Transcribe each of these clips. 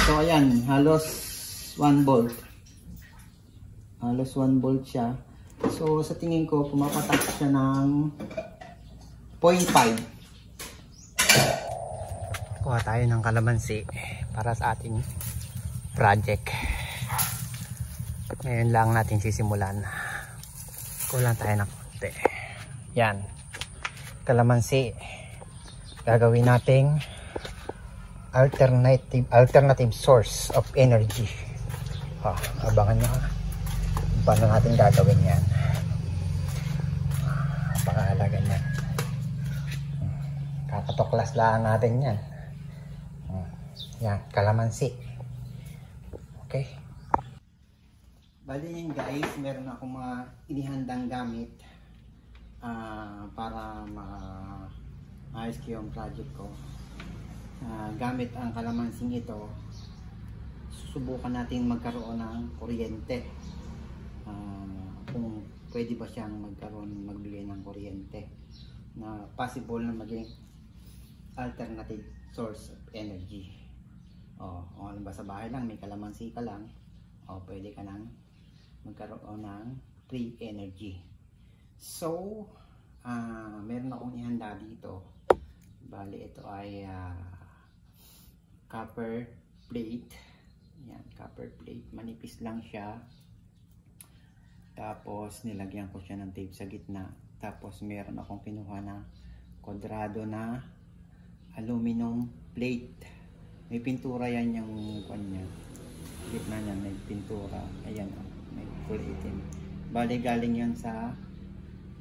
So ayan, halos 1 volt. Halos 1 volt siya. So sa tingin ko pumapatak siya ng 0.5. Kuha tayo ng kalamansi para sa ating project. Ngayon lang natin sisimulan. Kulang tayo ng konti. Yan. Kalamansi. Gagawin nating alternative source of energy. Abangan nyo ha. Paano natin gagawin yan. Pakahalaga yan. Kakatuklas lang natin yan. Yan, kalamansi. Okay. Bali yun guys, meron akong mga inihandang gamit para maayos ko yung project ko. Gamit ang kalamansing ito, susubukan natin magkaroon ng kuryente. Kung pwede ba siyang magbigay ng kuryente na possible na maging alternative source of energy. O ano ba, sa bahay lang may kalamansi ka lang, pwede ka nang magkaroon ng free energy. So meron akong ihanda dito. Bali ito ay copper plate. Yan, copper plate, manipis lang siya. Tapos nilagyan ko siya ng tape sa gitna. Tapos meron akong kinuha na kwadrado na aluminum plate. May pintura yan yung kanya. Gitna niya may pintura. Ayan, may kulay itim. Bali galing yan sa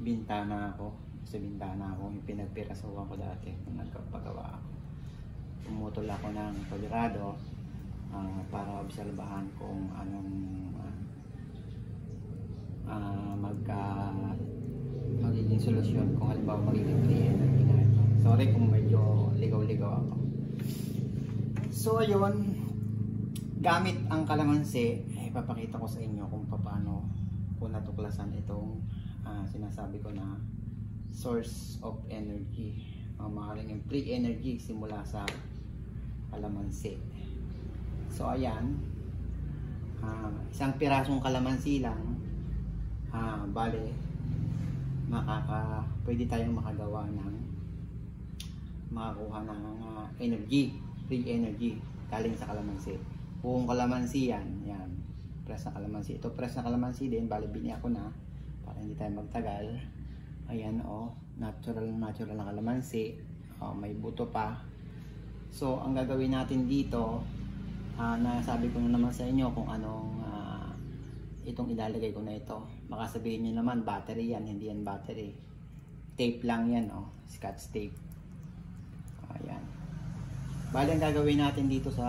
bintana ko. Sa bintana ko, yung pinagpirasawan ko dati nung nagpagawa ako. Pumutol ako ng kwadrado para obserbahan kung anong magiging solusyon, kung halimbawa magiging free energy na ito. Sorry kung medyo ligaw-ligaw ako. So ayun, gamit ang kalamansi, ipapakita ko sa inyo kung paano ko natuklasan itong sinasabi ko na source of energy. Maaaring yung free energy simula sa kalamansi. So ayan, isang pirasong kalamansi lang, bale pwede tayong makakuha ng energy, free energy galing sa kalamansi. Buong kalamansi yan, press na kalamansi. Ito press na kalamansi din, bale bini ako na para hindi tayo magtagal. Ayan natural na kalamansi. May buto pa. So ang gagawin natin dito, nasabi ko na naman sa inyo kung anong itong ilalagay ko na ito. Baka sabihin nyo naman battery yan, hindi yan battery. Tape lang yan, scotch tape. Ayan. Bali ang gagawin natin dito sa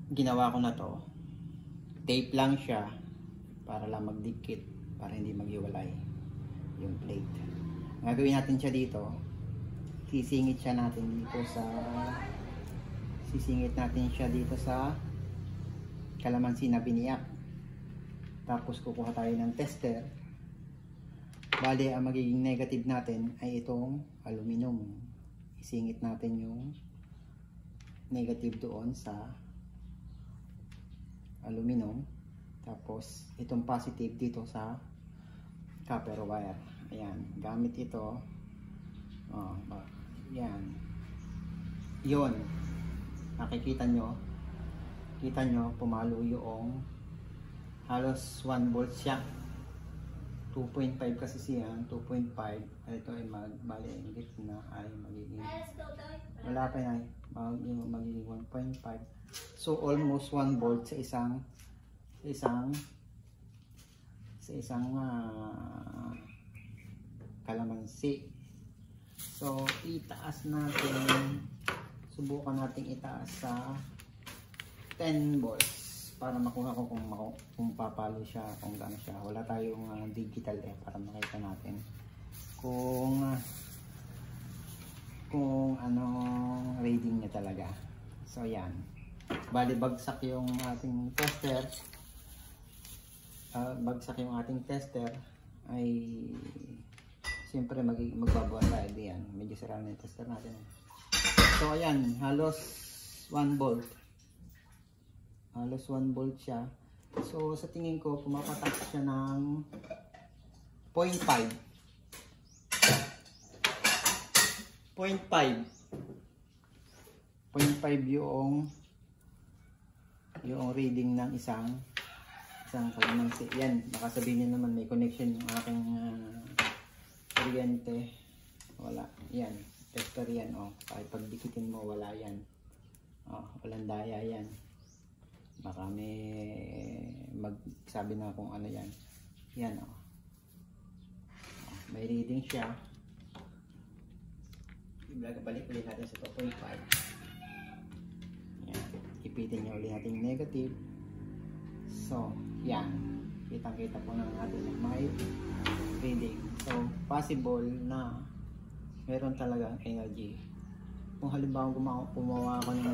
ginawa ko na to, tape lang siya para lang magdikit, para hindi maghiwalay yung plate. Ang gagawin natin siya dito, sisingit natin siya dito sa kalamansi na biniyak. Tapos kukuha tayo ng tester. Bali ang magiging negative natin ay itong aluminum. Isingit natin yung negative doon sa aluminum. Tapos itong positive dito sa copper wire. Ayan, gamit ito. Yan. Yun. Nakikita nyo, pumalo yung halos 1 volt siya. 2.5 kasi siya, 2.5. Ito ay bali ang gitna ay magiging, wala pa yan, magiging 1.5. So almost 1 volt sa isang kalamansi. So itaas natin, subukan natin itaas sa 10 volts para makuha ko kung papalo siya, kung gaano siya. Wala tayong digital para makita natin kung ano reading niya talaga. So yan, bali bagsak yung ating tester. Ay siyempre magbabawa tayo diyan. Medyo isara na yung tester natin. So ayan, halos 1 volt. Halos 1 volt siya. So sa tingin ko, pumapatak siya ng 0.5. 0.5 yung reading ng isang kalamansi. Yan, baka sabihin niyo naman may connection yung aking kuryente. Wala. Yan, tester yan. Oh. Kahit pagdikitin mo, wala yan. Oh, walang daya yan. Baka may magsabi na kung ano yan. Yan, oh. May reading siya. Balik ulit natin sa 2.5. Yan. Ipitin niya ulit natin yung negative. So, yan. Kitang-kita po na natin yung may reading. So, possible na meron talagang energy. Kung halimbawa gumawa ako ng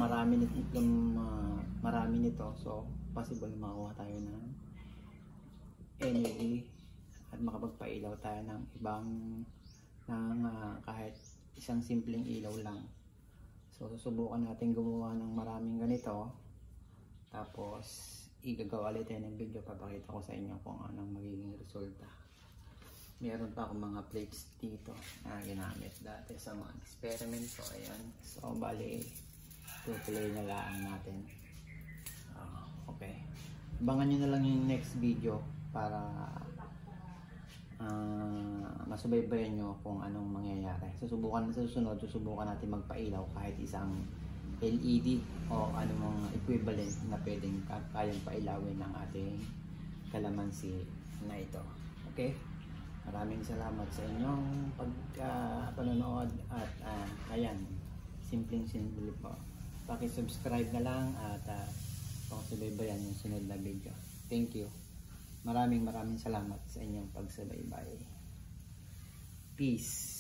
marami nito, so possible na makakuha tayo ng energy at makapagpailaw tayo ng ibang kahit isang simpleng ilaw lang. So susubukan natin gumawa ng maraming ganito, tapos igagawa ulit tayo ng video, papakita ko sa inyo kung anong magiging resulta. Meron pa akong mga plates dito na ginamit dati sa mga experiment ko. Ayan. So bali tutuloy na lang natin. Okay, abangan nyo na lang yung next video para masubaybayan nyo kung anong mangyayari. Sa susunod, susubukan natin magpailaw kahit isang LED o anong equivalent na pwedeng kayang pailawin ng ating kalamansi na ito. Okay, maraming salamat sa inyong panonood at ayan, simple po. Paki-subscribe na lang at pakisubaybayan yung sunod na video. Thank you. Maraming salamat sa inyong pagsubaybay. Peace.